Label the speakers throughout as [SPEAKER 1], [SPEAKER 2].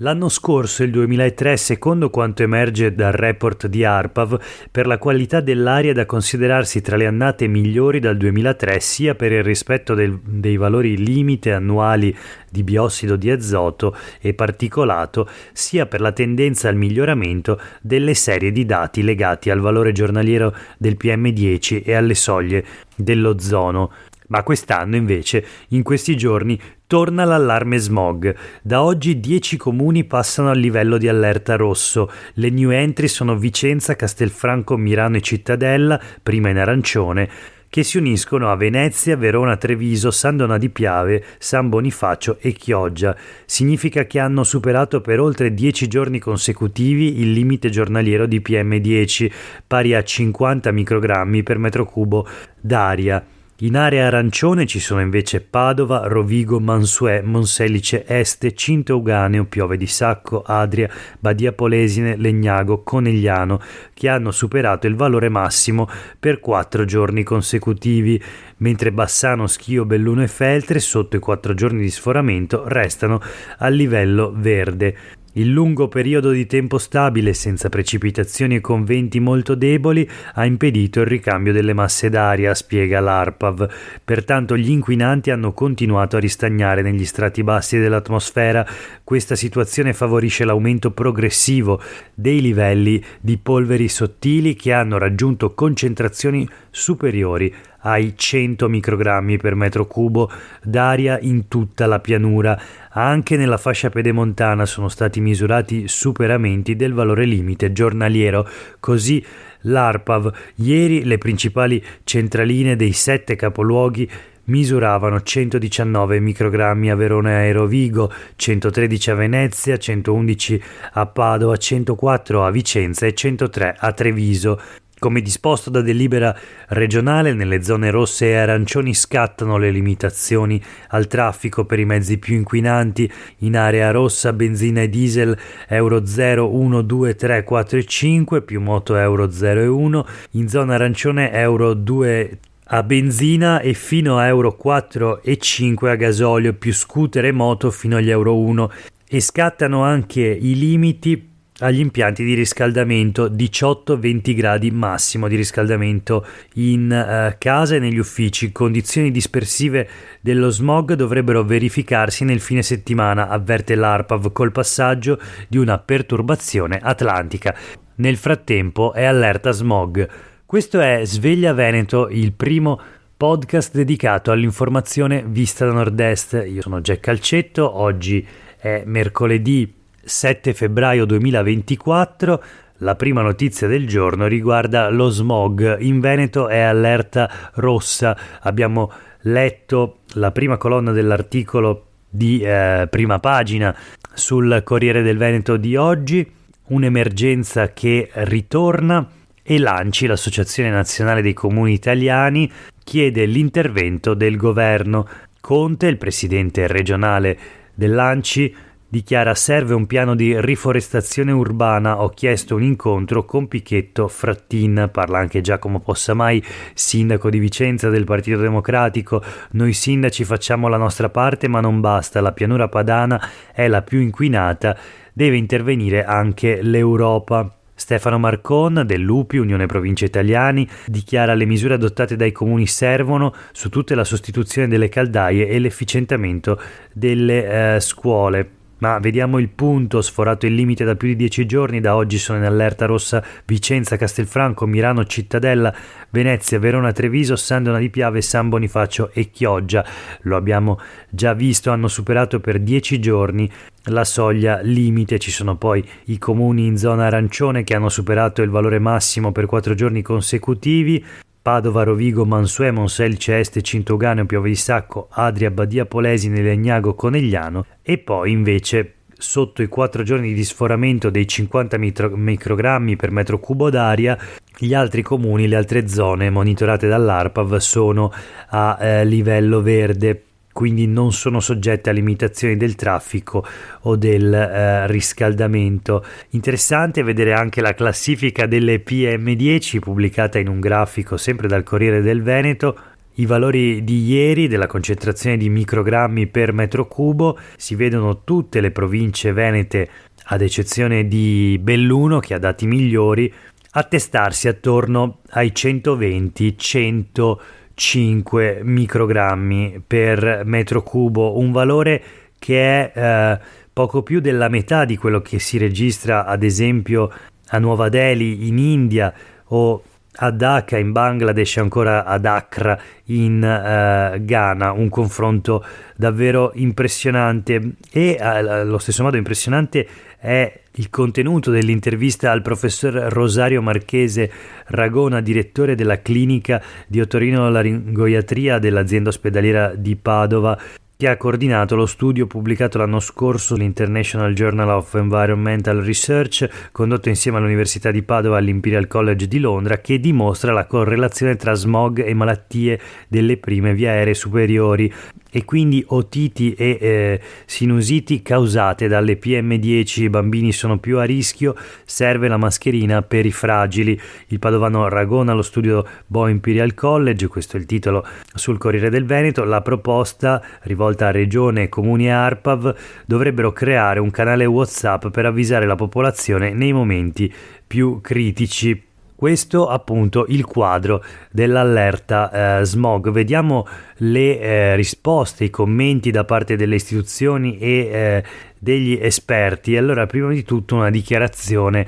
[SPEAKER 1] L'anno scorso, il 2003, secondo quanto emerge dal report di ARPAV, per la qualità dell'aria è da considerarsi tra le annate migliori dal 2003 sia per il rispetto dei valori limite annuali di biossido di azoto e particolato, sia per la tendenza al miglioramento delle serie di dati legati al valore giornaliero del PM10 e alle soglie dell'ozono. Ma quest'anno invece, in questi giorni, torna l'allarme smog. Da oggi 10 comuni passano al livello di allerta rosso. Le new entry sono Vicenza, Castelfranco, Mirano e Cittadella, prima in arancione, che si uniscono a Venezia, Verona, Treviso, San Donà di Piave, San Bonifacio e Chioggia. Significa che hanno superato per oltre 10 giorni consecutivi il limite giornaliero di PM10, pari a 50 microgrammi per metro cubo d'aria. In area arancione ci sono invece Padova, Rovigo, Mansuè, Monselice Este, Cinto Euganeo, Piove di Sacco, Adria, Badia Polesine, Legnago, Conegliano, che hanno superato il valore massimo per 4 giorni consecutivi, mentre Bassano, Schio, Belluno e Feltre, sotto i 4 giorni di sforamento, restano al livello verde. Il lungo periodo di tempo stabile, senza precipitazioni e con venti molto deboli, ha impedito il ricambio delle masse d'aria, spiega l'ARPAV. Pertanto gli inquinanti hanno continuato a ristagnare negli strati bassi dell'atmosfera. Questa situazione favorisce l'aumento progressivo dei livelli di polveri sottili che hanno raggiunto concentrazioni superiori ai 100 microgrammi per metro cubo d'aria in tutta la pianura. Anche nella fascia pedemontana sono stati misurati superamenti del valore limite giornaliero. Così l'ARPAV, ieri le principali centraline dei 7 capoluoghi misuravano 119 microgrammi a Verona e Rovigo, 113 a Venezia, 111 a Padova, 104 a Vicenza e 103 a Treviso. Come disposto da delibera regionale, nelle zone rosse e arancioni scattano le limitazioni al traffico per i mezzi più inquinanti. In area rossa benzina e diesel Euro 0, 1, 2, 3, 4 e 5, più moto Euro 0 e 1. In zona arancione Euro 2 a benzina e fino a Euro 4 e 5 a gasolio, più scooter e moto fino agli Euro 1. E scattano anche i limiti agli impianti di riscaldamento, 18-20 gradi massimo di riscaldamento in casa e negli uffici. Condizioni dispersive dello smog dovrebbero verificarsi nel fine settimana, avverte l'ARPAV, col passaggio di una perturbazione atlantica. Nel frattempo è allerta smog. Questo è Sveglia Veneto, il primo podcast dedicato all'informazione vista da nord-est. Io sono Jack Calcetto, oggi è mercoledì 7 febbraio 2024. La prima notizia del giorno riguarda lo smog. In Veneto è allerta rossa. Abbiamo letto la prima colonna dell'articolo di prima pagina sul Corriere del Veneto di oggi. Un'emergenza che ritorna e l'ANCI, l'Associazione Nazionale dei Comuni Italiani, chiede l'intervento del governo. Conte, il presidente regionale dell'ANCI, dichiara: serve un piano di riforestazione urbana, ho chiesto un incontro con Pichetto Frattin. Parla anche Giacomo Possamai, sindaco di Vicenza del Partito Democratico. Noi sindaci facciamo la nostra parte ma non basta, la pianura padana è la più inquinata, deve intervenire anche l'Europa. Stefano Marcon dell'UPI, Unione Province Italiani, dichiara: le misure adottate dai comuni servono, su tutte la sostituzione delle caldaie e l'efficientamento delle scuole. Ma vediamo il punto. Sforato il limite da più di 10 giorni, da oggi sono in allerta rossa Vicenza, Castelfranco, Mirano, Cittadella, Venezia, Verona, Treviso, San Donà di Piave, San Bonifacio e Chioggia. Lo abbiamo già visto, hanno superato per 10 giorni la soglia limite. Ci sono poi i comuni in zona arancione che hanno superato il valore massimo per 4 giorni consecutivi: Padova, Rovigo, Mansuè, Monselice Este, Cinto Euganeo, Piove di Sacco, Adria, Badia Polesine, Legnago, Conegliano. E poi invece sotto i 4 giorni di sforamento dei 50 microgrammi per metro cubo d'aria, gli altri comuni, le altre zone monitorate dall'ARPAV sono a livello verde, quindi non sono soggette a limitazioni del traffico o del riscaldamento. Interessante vedere anche la classifica delle PM10 pubblicata in un grafico sempre dal Corriere del Veneto. i valori di ieri della concentrazione di microgrammi per metro cubo. Si vedono tutte le province venete, ad eccezione di Belluno che ha dati migliori, attestarsi attorno ai 120-105 microgrammi per metro cubo, un valore che è poco più della metà di quello che si registra ad esempio a Nuova Delhi in India o a Dhaka in Bangladesh e ancora ad Accra in Ghana. Un confronto davvero impressionante. E allo stesso modo impressionante è il contenuto dell'intervista al professor Rosario Marchese Ragona, direttore della clinica di otorinolaringoiatria dell'azienda ospedaliera di Padova, che ha coordinato lo studio pubblicato l'anno scorso sull'International Journal of Environmental Research, condotto insieme all'Università di Padova e all'Imperial College di Londra, che dimostra la correlazione tra smog e malattie delle prime vie aeree superiori, e quindi otiti e sinusiti causate dalle PM10. I bambini sono più a rischio, serve la mascherina per i fragili. Il padovano Ragona allo studio Bo Imperial College, questo è il titolo sul Corriere del Veneto. La proposta, rivolta a Regione, Comuni e ARPAV, dovrebbero creare un canale WhatsApp per avvisare la popolazione nei momenti più critici. Questo appunto il quadro dell'allerta smog. Vediamo le risposte, i commenti da parte delle istituzioni e degli esperti. Allora, prima di tutto una dichiarazione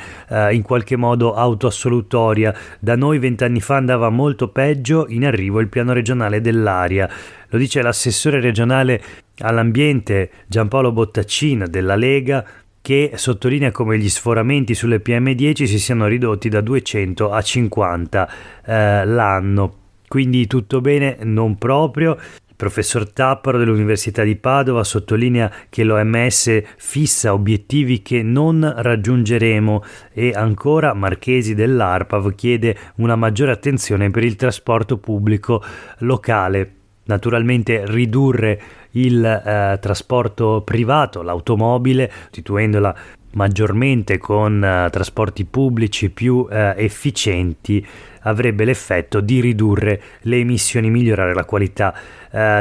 [SPEAKER 1] in qualche modo autoassolutoria. Da noi 20 anni fa andava molto peggio, in arrivo il piano regionale dell'aria. Lo dice l'assessore regionale all'ambiente Giampaolo Bottaccina della Lega, che sottolinea come gli sforamenti sulle PM10 si siano ridotti da 200 a 50 l'anno. Quindi tutto bene? Non proprio. Il professor Tapparo dell'Università di Padova sottolinea che l'OMS fissa obiettivi che non raggiungeremo, e ancora Marchesi dell'ARPAV chiede una maggiore attenzione per il trasporto pubblico locale. Naturalmente ridurre il trasporto privato, l'automobile, sostituendola maggiormente con trasporti pubblici più efficienti, avrebbe l'effetto di ridurre le emissioni, migliorare la qualità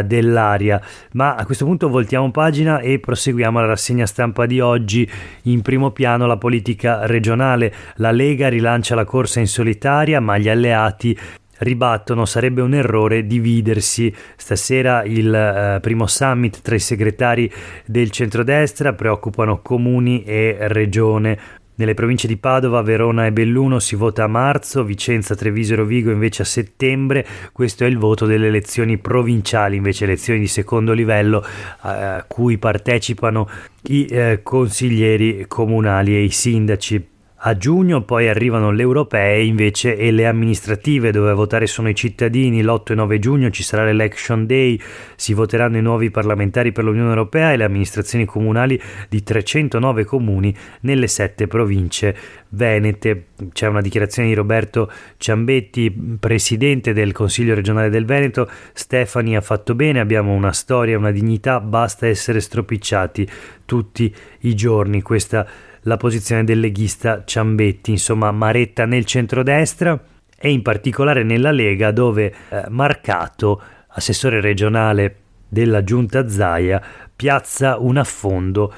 [SPEAKER 1] dell'aria. Ma a questo punto voltiamo pagina e proseguiamo la rassegna stampa di oggi. In primo piano la politica regionale. La Lega rilancia la corsa in solitaria, ma gli alleati ribattono: sarebbe un errore dividersi. Stasera il primo summit tra i segretari del centrodestra, preoccupano comuni e regione. Nelle province di Padova, Verona e Belluno si vota a marzo, Vicenza, Treviso e Rovigo invece a settembre. Questo è il voto delle elezioni provinciali, invece elezioni di secondo livello a cui partecipano i consiglieri comunali e i sindaci. A giugno poi arrivano le europee invece e le amministrative, dove a votare sono i cittadini. L'8 e 9 giugno ci sarà l'Election Day, si voteranno i nuovi parlamentari per l'Unione Europea e le amministrazioni comunali di 309 comuni nelle 7 province venete. C'è una dichiarazione di Roberto Ciambetti, presidente del Consiglio regionale del Veneto. Stefani ha fatto bene, abbiamo una storia, una dignità, basta essere stropicciati tutti i giorni. Questa la posizione del leghista Ciambetti. Insomma, maretta nel centrodestra e in particolare nella Lega, dove Marcato, assessore regionale della giunta Zaia, piazza un affondo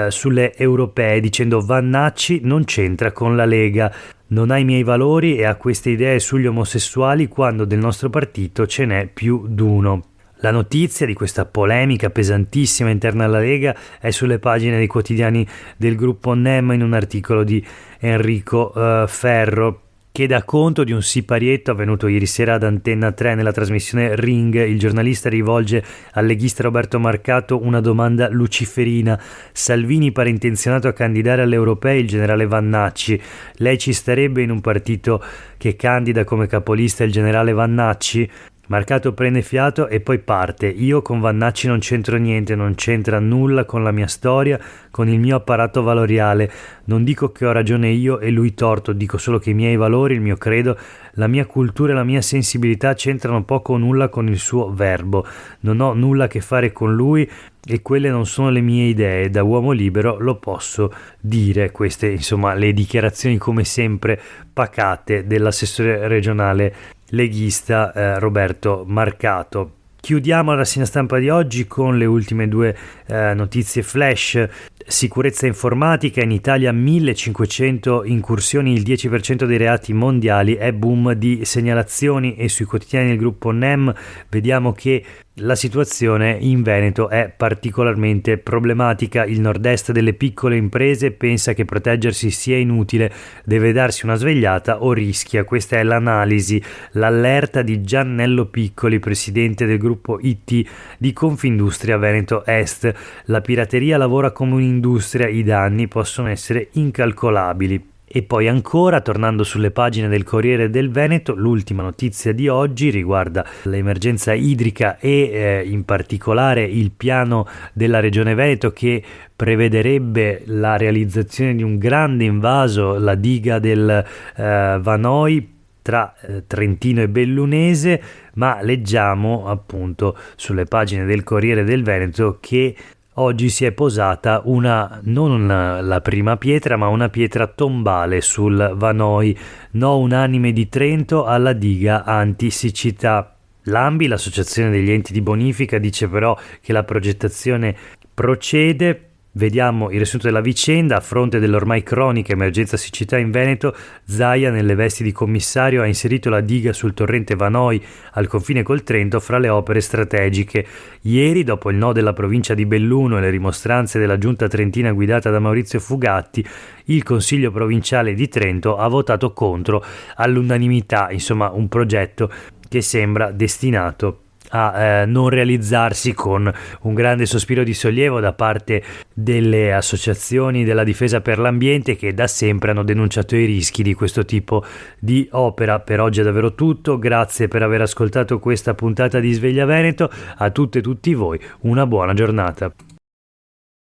[SPEAKER 1] sulle europee dicendo: Vannacci non c'entra con la Lega, non ha i miei valori e ha queste idee sugli omosessuali, quando del nostro partito ce n'è più d'uno. La notizia di questa polemica pesantissima interna alla Lega è sulle pagine dei quotidiani del gruppo NEM, in un articolo di Enrico Ferro, che dà conto di un siparietto avvenuto ieri sera ad Antenna 3 nella trasmissione Ring. Il giornalista rivolge al leghista Roberto Marcato una domanda luciferina: Salvini pare intenzionato a candidare alle europee il generale Vannacci, lei ci starebbe in un partito che candida come capolista il generale Vannacci? Marcato prende fiato e poi parte: io con Vannacci non c'entro niente, non c'entra nulla con la mia storia, con il mio apparato valoriale. Non dico che ho ragione io e lui torto, dico solo che i miei valori, il mio credo, la mia cultura e la mia sensibilità c'entrano poco o nulla con il suo verbo. Non ho nulla a che fare con lui e quelle non sono le mie idee, da uomo libero lo posso dire. Queste, insomma, le dichiarazioni come sempre pacate dell'assessore regionale leghista Roberto Marcato. Chiudiamo la rassegna stampa di oggi con le ultime due notizie flash. Sicurezza informatica, in Italia 1500 incursioni, il 10% dei reati mondiali, è boom di segnalazioni, e sui quotidiani del gruppo NEM vediamo che la situazione in Veneto è particolarmente problematica. Il nord-est delle piccole imprese pensa che proteggersi sia inutile, deve darsi una svegliata o rischia. Questa è l'analisi, l'allerta di Giannello Piccoli, presidente del gruppo IT di Confindustria Veneto Est. La pirateria lavora come un'industria, i danni possono essere incalcolabili. E poi ancora, tornando sulle pagine del Corriere del Veneto, l'ultima notizia di oggi riguarda l'emergenza idrica e in particolare il piano della Regione Veneto che prevederebbe la realizzazione di un grande invaso, la diga del Vanoi tra Trentino e Bellunese, ma leggiamo appunto sulle pagine del Corriere del Veneto che oggi si è posata non la prima pietra, ma una pietra tombale sul Vanoi. No unanime di Trento alla diga anti-siccità. L'ANBI, l'associazione degli enti di bonifica, dice però che la progettazione procede. Vediamo il riassunto della vicenda. A fronte dell'ormai cronica emergenza siccità in Veneto, Zaia, nelle vesti di commissario, ha inserito la diga sul torrente Vanoi al confine col Trento fra le opere strategiche. Ieri, dopo il no della provincia di Belluno e le rimostranze della giunta trentina guidata da Maurizio Fugatti, il Consiglio provinciale di Trento ha votato contro all'unanimità. Insomma, un progetto che sembra destinato a non realizzarsi, con un grande sospiro di sollievo da parte delle associazioni della difesa per l'ambiente che da sempre hanno denunciato i rischi di questo tipo di opera. Per oggi è davvero tutto, grazie per aver ascoltato questa puntata di Sveglia Veneto, a tutte e tutti voi una buona giornata.